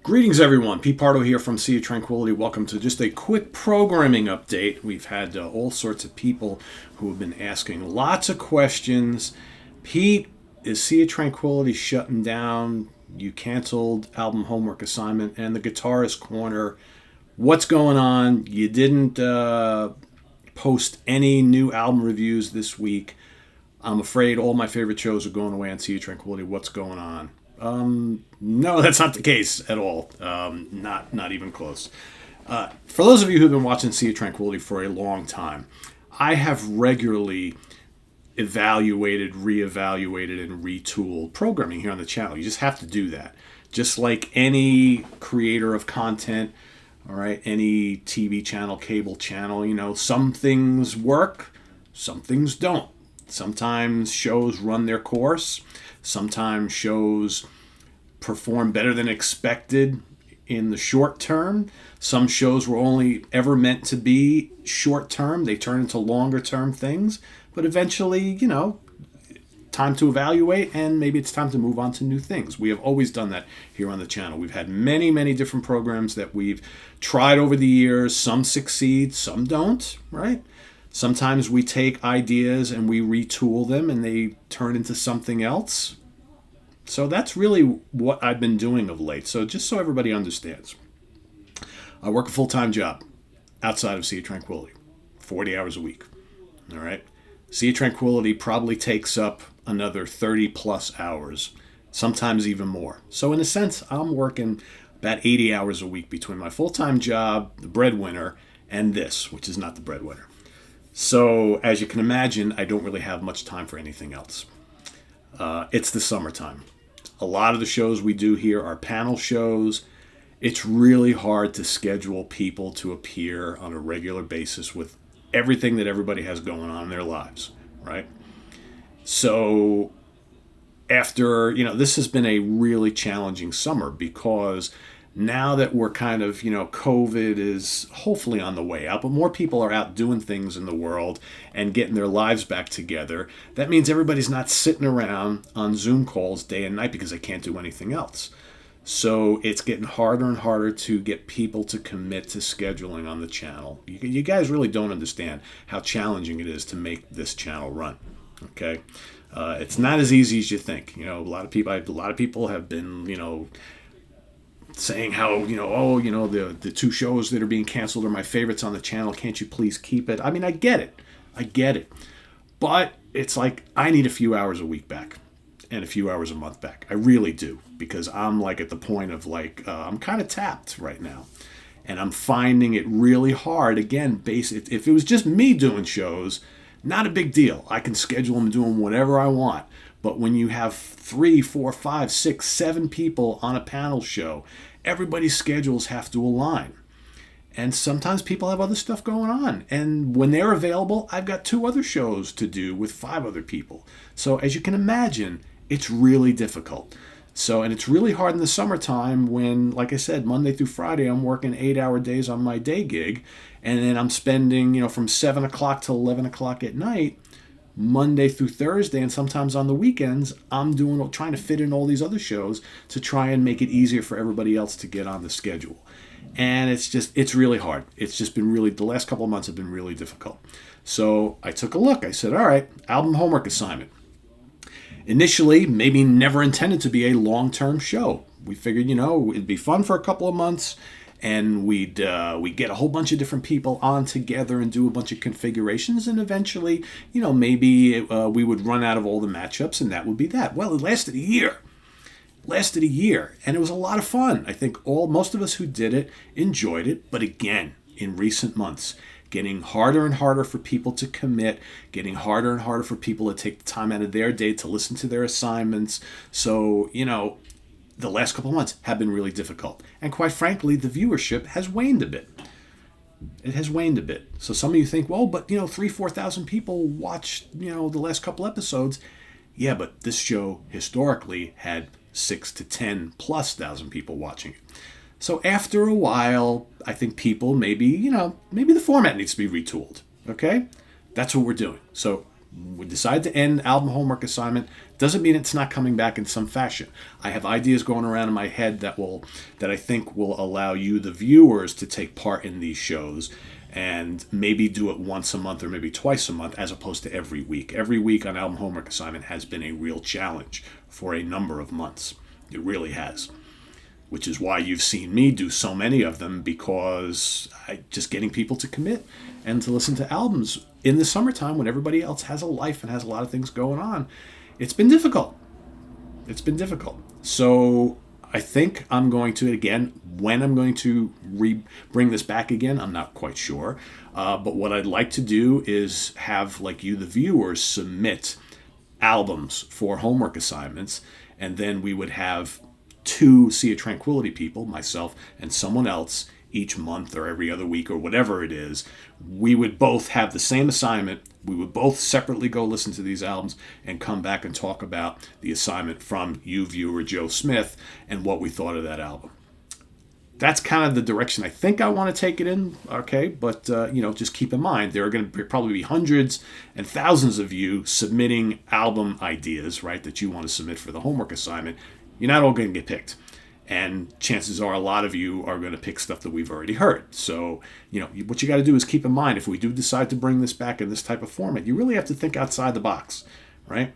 Greetings, everyone. Pete Pardo here from Sea of Tranquility. Welcome to just a quick programming update. We've had all sorts of people who have been asking lots of questions. Pete, is Sea of Tranquility shutting down? You canceled album homework assignment and the Guitarist Corner. What's going on? You didn't post any new album reviews this week. I'm afraid all my favorite shows are going away on Sea of Tranquility. What's going on? No, that's not the case at all. Not even close. For those of you who've been watching Sea of Tranquility for a long time, I have regularly evaluated, reevaluated, and retooled programming here on the channel. You just have to do that. Just like any creator of content, all right, any TV channel, cable channel, some things work, some things don't. Sometimes shows run their course. Sometimes shows perform better than expected in the short term. Some shows were only ever meant to be short term. They turn into longer term things. But eventually, time to evaluate, and maybe it's time to move on to new things. We have always done that here on the channel. We've had many, many different programs that we've tried over the years. Some succeed, some don't, right? Sometimes we take ideas and we retool them and they turn into something else. So that's really what I've been doing of late. So just so everybody understands, I work a full-time job outside of Sea of Tranquility, 40 hours a week. All right. Sea of Tranquility probably takes up another 30 plus hours, sometimes even more. So in a sense, I'm working about 80 hours a week between my full-time job, the breadwinner, and this, which is not the breadwinner. So, as you can imagine, I don't really have much time for anything else. It's the summertime. A lot of the shows we do here are panel shows. It's really hard to schedule people to appear on a regular basis with everything that everybody has going on in their lives, right? So, after, this has been a really challenging summer because now that we're kind of, COVID is hopefully on the way out, but more people are out doing things in the world and getting their lives back together. That means everybody's not sitting around on Zoom calls day and night because they can't do anything else. So it's getting harder and harder to get people to commit to scheduling on the channel. You guys really don't understand how challenging it is to make this channel run. Okay, it's not as easy as you think. A lot of people have been, saying how, the two shows that are being canceled are my favorites on the channel. Can't you please keep it? I mean, I get it. But it's like, I need a few hours a week back and a few hours a month back. I really do, because I'm like at the point of I'm kind of tapped right now. And I'm finding it really hard. Again, if it was just me doing shows, not a big deal. I can schedule them doing whatever I want. But when you have 3, 4, 5, 6, 7 people on a panel show, everybody's schedules have to align. And sometimes people have other stuff going on. And when they're available, I've got 2 other shows to do with 5 other people. So as you can imagine, it's really difficult. And it's really hard in the summertime when, like I said, Monday through Friday, I'm working 8-hour days on my day gig. And then I'm spending, from 7 o'clock to 11 o'clock at night, Monday through Thursday, and sometimes on the weekends, I'm trying to fit in all these other shows to try and make it easier for everybody else to get on the schedule. And it's really hard. It's just been the last couple of months have been really difficult. So I took a look. I said, all right, album homework assignment. Initially, maybe never intended to be a long-term show. We figured, it'd be fun for a couple of months, and we'd get a whole bunch of different people on together and do a bunch of configurations, and eventually, maybe we would run out of all the matchups, and that would be that. Well, it lasted a year. And it was a lot of fun. I think most of us who did it enjoyed it, but again, in recent months, getting harder and harder for people to commit, getting harder and harder for people to take the time out of their day to listen to their assignments. So, the last couple of months have been really difficult. And quite frankly, the viewership has waned a bit. It has waned a bit. So some of you think, well, but 3,000-4,000 people watched, the last couple episodes. Yeah, but this show historically had 6,000 to 10,000+ people watching it. So after a while, I think people maybe the format needs to be retooled. Okay? That's what we're doing. So we decide to end album homework assignment, doesn't mean it's not coming back in some fashion. I have ideas going around in my head that I think will allow you, the viewers, to take part in these shows and maybe do it once a month or maybe twice a month as opposed to every week. Every week on album homework assignment has been a real challenge for a number of months. It really has. Which is why you've seen me do so many of them, because just getting people to commit and to listen to albums in the summertime when everybody else has a life and has a lot of things going on. It's been difficult. So I think I'm going to, again, when I'm going to bring this back again, I'm not quite sure. But what I'd like to do is have, like you, the viewers, submit albums for homework assignments, and then we would have 2 Sea of Tranquility people, myself and someone else, each month or every other week or whatever it is. We would both have the same assignment. We would both separately go listen to these albums and come back and talk about the assignment from you, viewer Joe Smith, and what we thought of that album. That's kind of the direction I think I want to take it in, okay? But, just keep in mind, there are going to probably be hundreds and thousands of you submitting album ideas, right, that you want to submit for the homework assignment. You're not all going to get picked. And chances are a lot of you are going to pick stuff that we've already heard. So, what you got to do is keep in mind, if we do decide to bring this back in this type of format, you really have to think outside the box, right?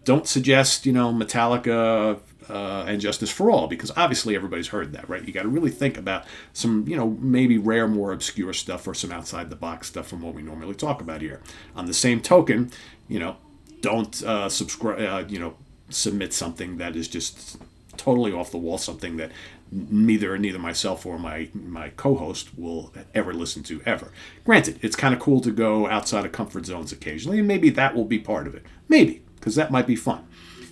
Don't suggest, Metallica and Justice for All, because obviously everybody's heard that, right? You got to really think about some, maybe rare, more obscure stuff or some outside the box stuff from what we normally talk about here. On the same token, don't submit something that is just totally off the wall, something that neither myself or my co-host will ever listen to ever. Granted, it's kind of cool to go outside of comfort zones occasionally, and maybe that will be part of it. Maybe, because that might be fun.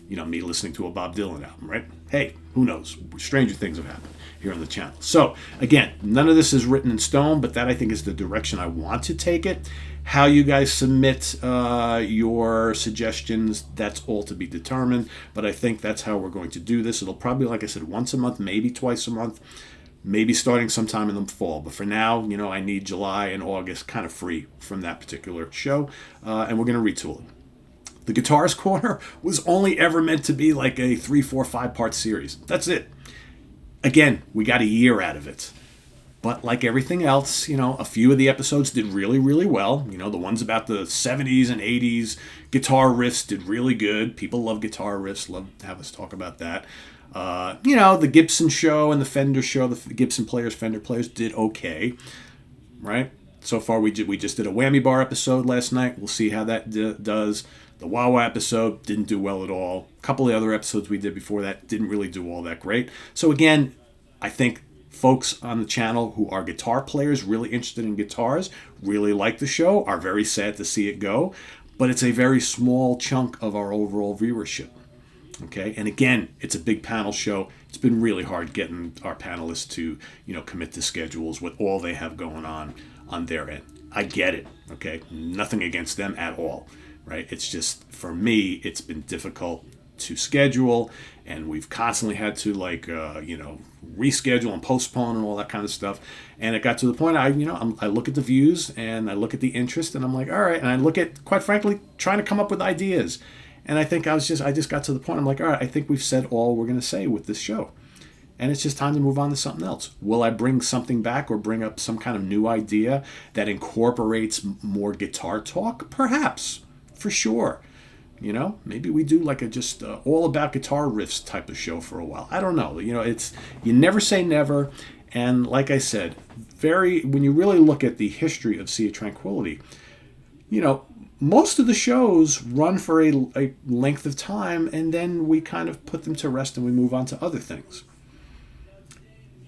Me listening to a Bob Dylan album, right? Hey, who knows? Stranger things have happened here on the channel. So, again, none of this is written in stone, but that I think is the direction I want to take it. How you guys submit your suggestions, that's all to be determined. But I think that's how we're going to do this. It'll probably, like I said, once a month, maybe twice a month, maybe starting sometime in the fall. But for now, I need July and August kind of free from that particular show. And we're going to retool it. The Guitarist Corner was only ever meant to be like a 3, 4, 5-part series. That's it. Again, we got a year out of it. But like everything else, a few of the episodes did really, really well. The ones about the 70s and 80s guitar riffs did really good. People love guitar riffs, love to have us talk about that. The Gibson show and the Fender show, the Gibson players, Fender players did okay, right? So far, we just did a whammy bar episode last night. We'll see how that does. The Wah Wah episode didn't do well at all. A couple of the other episodes we did before that didn't really do all that great. So again, I think folks on the channel who are guitar players, really interested in guitars, really like the show, are very sad to see it go. But it's a very small chunk of our overall viewership. Okay, and again, it's a big panel show. It's been really hard getting our panelists to, commit to schedules with all they have going on their end. I get it, okay? Nothing against them at all, right? It's just, for me, it's been difficult to schedule, and we've constantly had to, reschedule and postpone and all that kind of stuff. And it got to the point, I look at the views, and I look at the interest, and I'm like, all right, and I look at, quite frankly, trying to come up with ideas. And I think I just got to the point, I'm like, all right, I think we've said all we're going to say with this show. And it's just time to move on to something else. Will I bring something back or bring up some kind of new idea that incorporates more guitar talk? Perhaps, for sure. Maybe we do like a just all about guitar riffs type of show for a while. I don't know. It's, you never say never. And like I said, when you really look at the history of Sea of Tranquility, most of the shows run for a length of time, and then we kind of put them to rest and we move on to other things.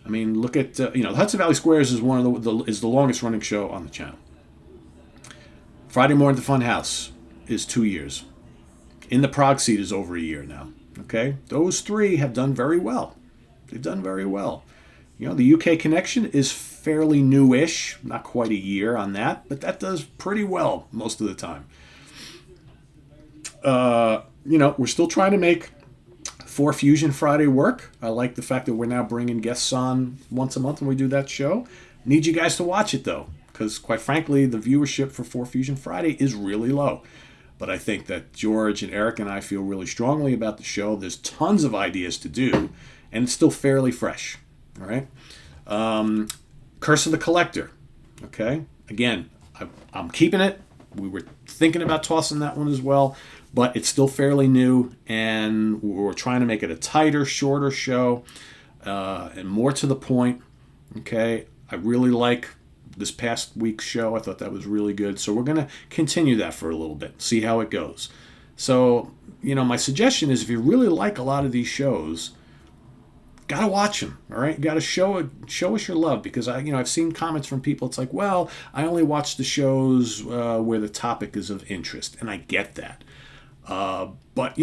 I mean, look at Hudson Valley Squares is one of the longest running show on the channel. Friday Morning at the Fun House is 2 years. In the Prague Seat is over a year now. Okay, those 3 have done very well. They've done very well. The UK Connection is fairly newish, not quite a year on that, but that does pretty well most of the time. We're still trying to make 4 Fusion Friday work. I like the fact that we're now bringing guests on once a month when we do that show. Need you guys to watch it, though, because quite frankly, the viewership for 4 Fusion Friday is really low. But I think that George and Eric and I feel really strongly about the show. There's tons of ideas to do, and it's still fairly fresh. All right. Curse of the Collector. Okay. Again, I'm keeping it. We were thinking about tossing that one as well, but it's still fairly new, and we're trying to make it a tighter, shorter show, and more to the point. Okay. I really like this past week's show. I thought that was really good. So we're going to continue that for a little bit, see how it goes. So, my suggestion is if you really like a lot of these shows, got to watch them, all right? You got to show us your love, because I've seen comments from people. It's like, well, I only watch the shows where the topic is of interest, and I get that. But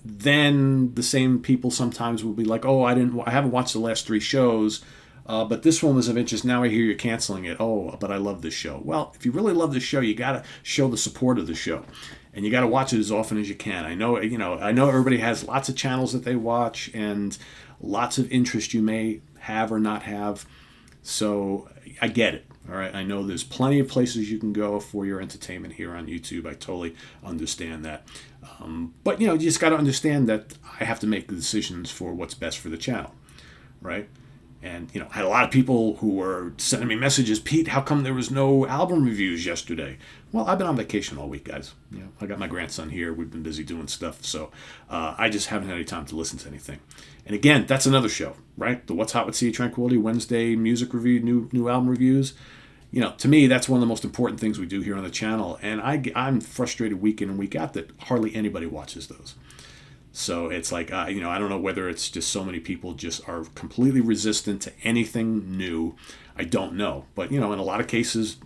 then the same people sometimes will be like, oh, I haven't watched the last 3 shows, but this one was of interest. Now I hear you're canceling it. Oh, but I love this show. Well, if you really love this show, you got to show the support of the show, and you got to watch it as often as you can. I know everybody has lots of channels that they watch, and lots of interest you may have or not have. So I get it. All right. I know there's plenty of places you can go for your entertainment here on YouTube. I totally understand that. But you just got to understand that I have to make the decisions for what's best for the channel. Right. And, I had a lot of people who were sending me messages. Pete, how come there was no album reviews yesterday? Well, I've been on vacation all week, guys. I got my grandson here. We've been busy doing stuff. So I just haven't had any time to listen to anything. And again, that's another show, right? The What's Hot with Sea Tranquility, Wednesday music review, new album reviews. To me, that's one of the most important things we do here on the channel. And I'm frustrated week in and week out that hardly anybody watches those. So it's like, I don't know whether it's just so many people just are completely resistant to anything new. I don't know. But, in a lot of cases,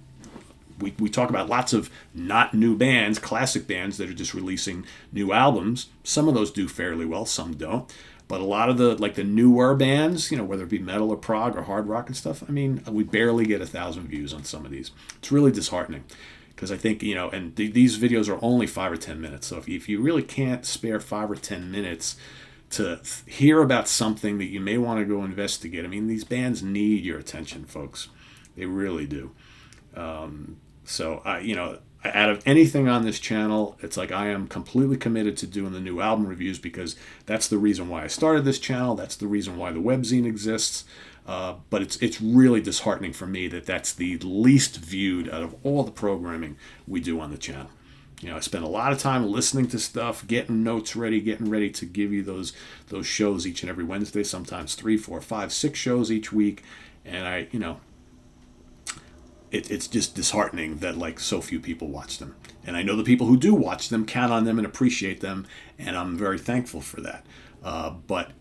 we talk about lots of not new bands, classic bands that are just releasing new albums. Some of those do fairly well, some don't. But a lot of the newer bands, whether it be metal or prog or hard rock and stuff, we barely get 1,000 views on some of these. It's really disheartening. Because I think, and these videos are only 5 or 10 minutes. So if you really can't spare 5 or 10 minutes to hear about something that you may want to go investigate, these bands need your attention, folks. They really do. So, out of anything on this channel, it's like I am completely committed to doing the new album reviews, because that's the reason why I started this channel. That's the reason why the webzine exists. But it's really disheartening for me that that's the least viewed out of all the programming we do on the channel. I spend a lot of time listening to stuff, getting notes ready, getting ready to give you those shows each and every Wednesday, sometimes 3, 4, 5, 6 shows each week. And it's just disheartening that so few people watch them. And I know the people who do watch them count on them and appreciate them, and I'm very thankful for that. But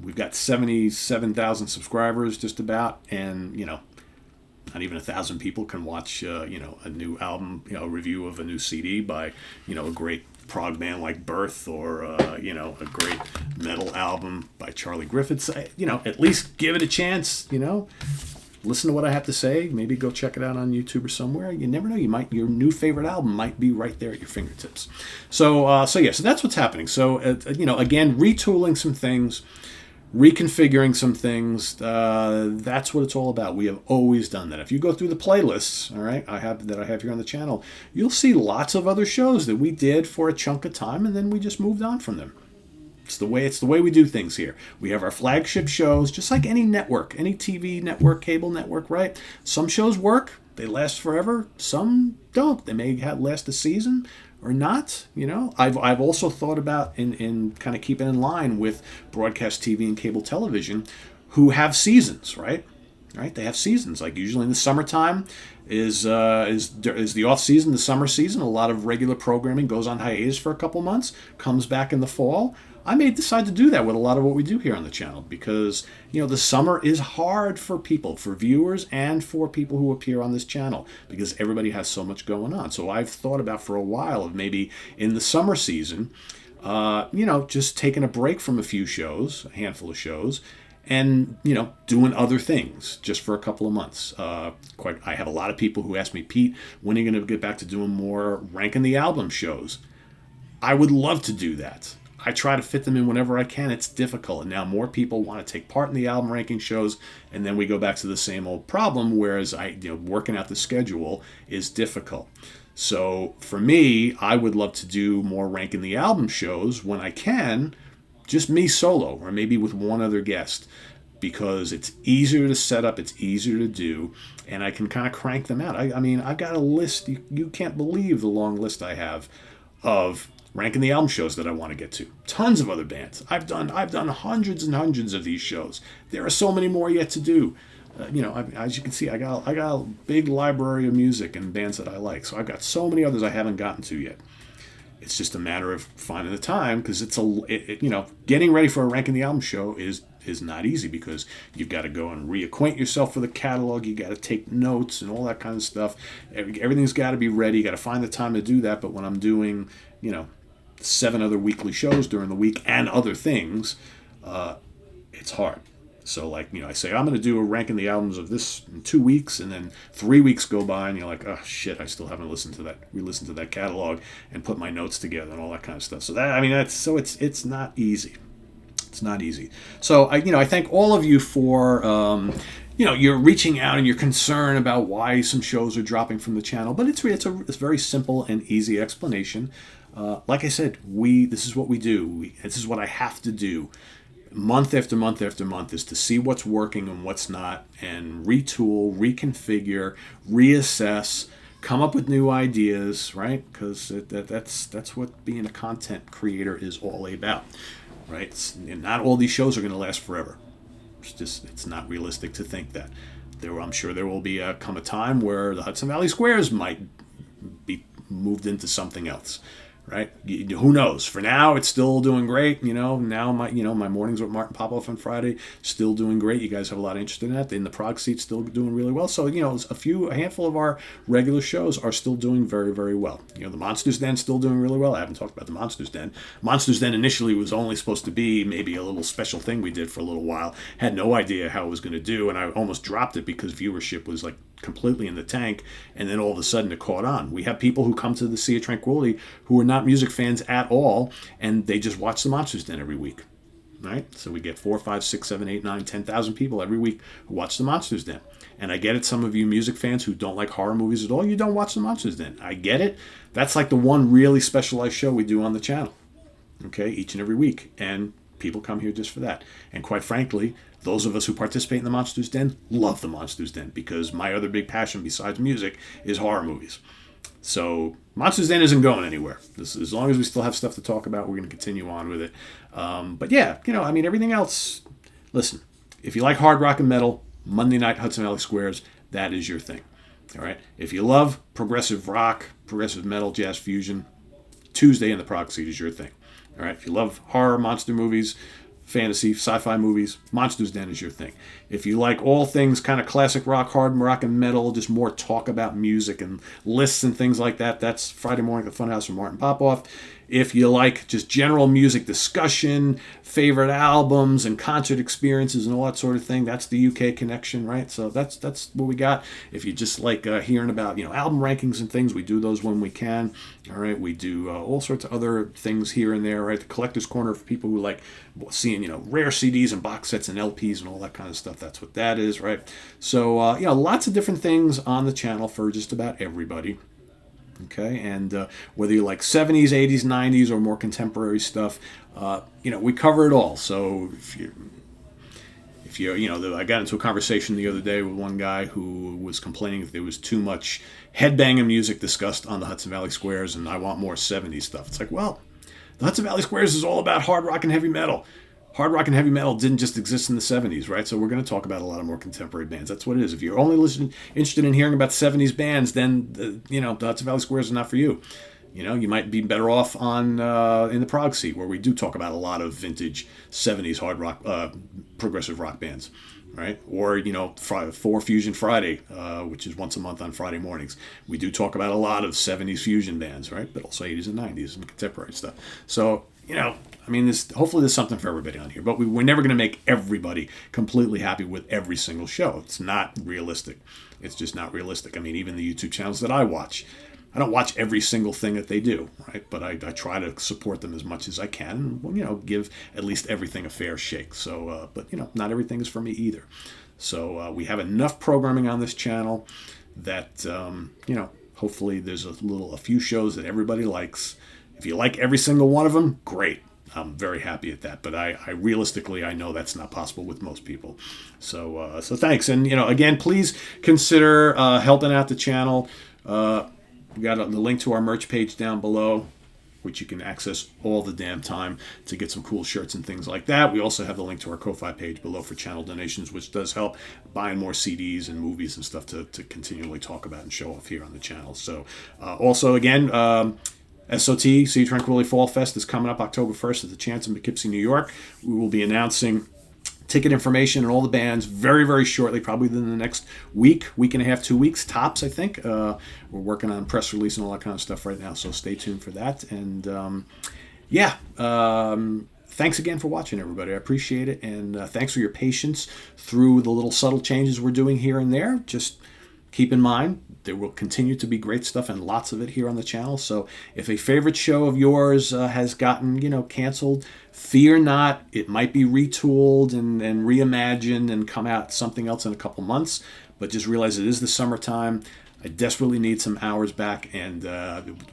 we've got 77,000 subscribers just about, and not even 1,000 people can watch a new album, review of a new CD by a great prog band like Birth, or a great metal album by Charlie Griffiths. At least give it a chance. Listen to what I have to say. Maybe go check it out on YouTube or somewhere. You never know. Your new favorite album might be right there at your fingertips. So that's what's happening. So again, retooling some things, reconfiguring some things. That's what it's all about. We have always done that. If you go through the playlists, all right, I have here on the channel, you'll see lots of other shows that we did for a chunk of time, and then we just moved on from them. It's the way we do things here. We have our flagship shows, just like any network, any TV network, cable network, right? Some shows work, they last forever. Some don't. They may last a season or not. I've also thought about in kind of keeping in line with broadcast TV and cable television, who have seasons, right? Right? They have seasons. Like usually in the summertime is the off season, the summer season. A lot of regular programming goes on hiatus for a couple months, comes back in the fall. I may decide to do that with a lot of what we do here on the channel, because the summer is hard for people, for viewers, and for people who appear on this channel, because everybody has so much going on. So I've thought about for a while of maybe in the summer season, just taking a break from a few shows, a handful of shows, and doing other things just for a couple of months. I have a lot of people who ask me, Pete, when are you going to get back to doing more ranking the album shows? I would love to do that. I try to fit them in whenever I can. It's difficult. And now more people want to take part in the album ranking shows, and then we go back to the same old problem, whereas working out the schedule is difficult. So for me, I would love to do more ranking the album shows when I can, just me solo or maybe with one other guest, because it's easier to set up, it's easier to do, and I can kind of crank them out. I mean, I've got a list. You can't believe the long list I have of ranking the album shows that I want to get to. Tons of other bands. I've done hundreds and hundreds of these shows. There are so many more yet to do. As you can see, I got a big library of music and bands that I like. So I've got so many others I haven't gotten to yet. It's just a matter of finding the time, because getting ready for a ranking the album show is not easy, because you've got to go and reacquaint yourself with the catalog. You got to take notes and all that kind of stuff. Everything's got to be ready. You got to find the time to do that. But when I'm doing, 7 other weekly shows during the week and other things, it's hard. So I say, I'm going to do a ranking the albums of this in 2 weeks, and then 3 weeks go by and you're like, oh shit, I still haven't listened to that catalog and put my notes together and all that kind of stuff. So it's not easy. It's not easy. So I thank all of you for, you're reaching out and you're concerned about why some shows are dropping from the channel, but it's a very simple and easy explanation. Like I said, this is what we do. This is what I have to do month after month after month, is to see what's working and what's not, and retool, reconfigure, reassess, come up with new ideas, right? Because that's what being a content creator is all about, right? And not all these shows are going to last forever. It's not realistic to think that. I'm sure there will come a time where the Hudson Valley Squares might be moved into something else. Right? Who knows? For now, it's still doing great. Now my mornings with Martin Popoff on Friday, still doing great. You guys have a lot of interest in that. In the prog seat, still doing really well. So a handful of our regular shows are still doing very, very well. The Monsters Den still doing really well. I haven't talked about the Monsters Den. Monsters Den initially was only supposed to be maybe a little special thing we did for a little while. Had no idea how it was going to do, and I almost dropped it because viewership was completely in the tank, and then all of a sudden it caught on. We have people who come to the Sea of Tranquility who are not music fans at all, and they just watch the Monsters Den every week, right? So we get 4, 5, 6, 7, 8, 9, 10,000 people every week who watch the Monsters Den. And I get it, some of you music fans who don't like horror movies at all, you don't watch the Monsters Den. I get it. That's the one really specialized show we do on the channel, okay, each and every week. And people come here just for that. And quite frankly, those of us who participate in the Monsters Den love the Monsters Den, because my other big passion besides music is horror movies. So Monsters Den isn't going anywhere. As long as we still have stuff to talk about, we're going to continue on with it. But yeah, everything else, listen, if you like hard rock and metal, Monday night Hudson Valley Squares, that is your thing. All right. If you love progressive rock, progressive metal, jazz fusion, Tuesday in the prog seat is your thing. All right. If you love horror, monster movies, fantasy, sci-fi movies, Monsters Den is your thing. If you like all things kind of classic rock, hard rock and metal, just more talk about music and lists and things like that, that's Friday Morning at the Funhouse with Martin Popoff. If you like just general music discussion, favorite albums and concert experiences and all that sort of thing, that's the UK connection, right? So that's what we got. If you just like hearing about album rankings and things, we do those when we can. All right, we do all sorts of other things here and there, right? The Collector's Corner for people who like seeing rare CDs and box sets and LPs and all that kind of stuff. That's what that is, right? So lots of different things on the channel for just about everybody. Okay, and whether you like 70s, 80s, 90s, or more contemporary stuff, we cover it all. So if you I got into a conversation the other day with one guy who was complaining that there was too much headbanging music discussed on the Hudson Valley Squares, and I want more 70s stuff. It's like, well, the Hudson Valley Squares is all about hard rock and heavy metal. Hard rock and heavy metal didn't just exist in the 70s, right? So we're going to talk about a lot of more contemporary bands. That's what it is. If you're only interested in hearing about 70s bands, then the Hudson Valley Squares is not for you. You might be better off on in the prog seat, where we do talk about a lot of vintage 70s hard rock, progressive rock bands, right? Or for Fusion Friday, which is once a month on Friday mornings, we do talk about a lot of 70s fusion bands, right? But also 80s and 90s and contemporary stuff. So hopefully there's something for everybody on here, but we're never going to make everybody completely happy with every single show. It's not realistic. It's just not realistic. Even the YouTube channels that I watch, I don't watch every single thing that they do, right? But I try to support them as much as I can, and, give at least everything a fair shake. So, but not everything is for me either. So we have enough programming on this channel that, Hopefully there's a few shows that everybody likes. If you like every single one of them, great. I'm very happy at that. But I realistically, I know that's not possible with most people. So thanks. And, again, please consider helping out the channel. We got the link to our merch page down below, which you can access all the damn time to get some cool shirts and things like that. We also have the link to our Ko-Fi page below for channel donations, which does help buying more CDs and movies and stuff to continually talk about and show off here on the channel. So also, again, SOT, Sea Tranquility Fall Fest, is coming up October 1st at the Chance in Poughkeepsie, New York. We will be announcing ticket information and all the bands very, very shortly, probably within the next week and a half, 2 weeks, tops, I think. We're working on press release and all that kind of stuff right now, so stay tuned for that. And, thanks again for watching, everybody. I appreciate it, and thanks for your patience through the little subtle changes we're doing here and there. Just keep in mind, there will continue to be great stuff and lots of it here on the channel. So if a favorite show of yours has gotten, canceled, fear not. It might be retooled and reimagined and come out something else in a couple months. But just realize it is the summertime. I desperately need some hours back, and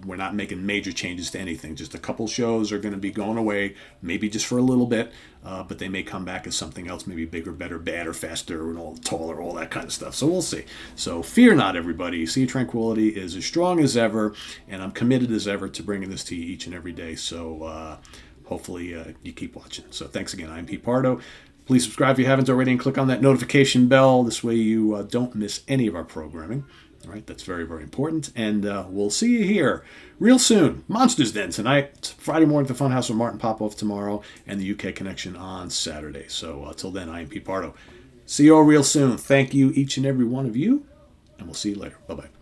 we're not making major changes to anything. Just a couple shows are going to be going away, maybe just for a little bit, but they may come back as something else, maybe bigger, better, badder, faster, and all taller, all that kind of stuff. So we'll see. So fear not, everybody. Sea Tranquility is as strong as ever, and I'm committed as ever to bringing this to you each and every day. So hopefully you keep watching. So thanks again. I'm Pete Pardo. Please subscribe if you haven't already, and click on that notification bell. This way you don't miss any of our programming. All right, that's very, very important. And we'll see you here real soon. Monsters Den tonight, Friday morning at the Funhouse with Martin Popoff tomorrow, and the UK Connection on Saturday. So till then, I am Pete Pardo. See you all real soon. Thank you, each and every one of you, and we'll see you later. Bye-bye.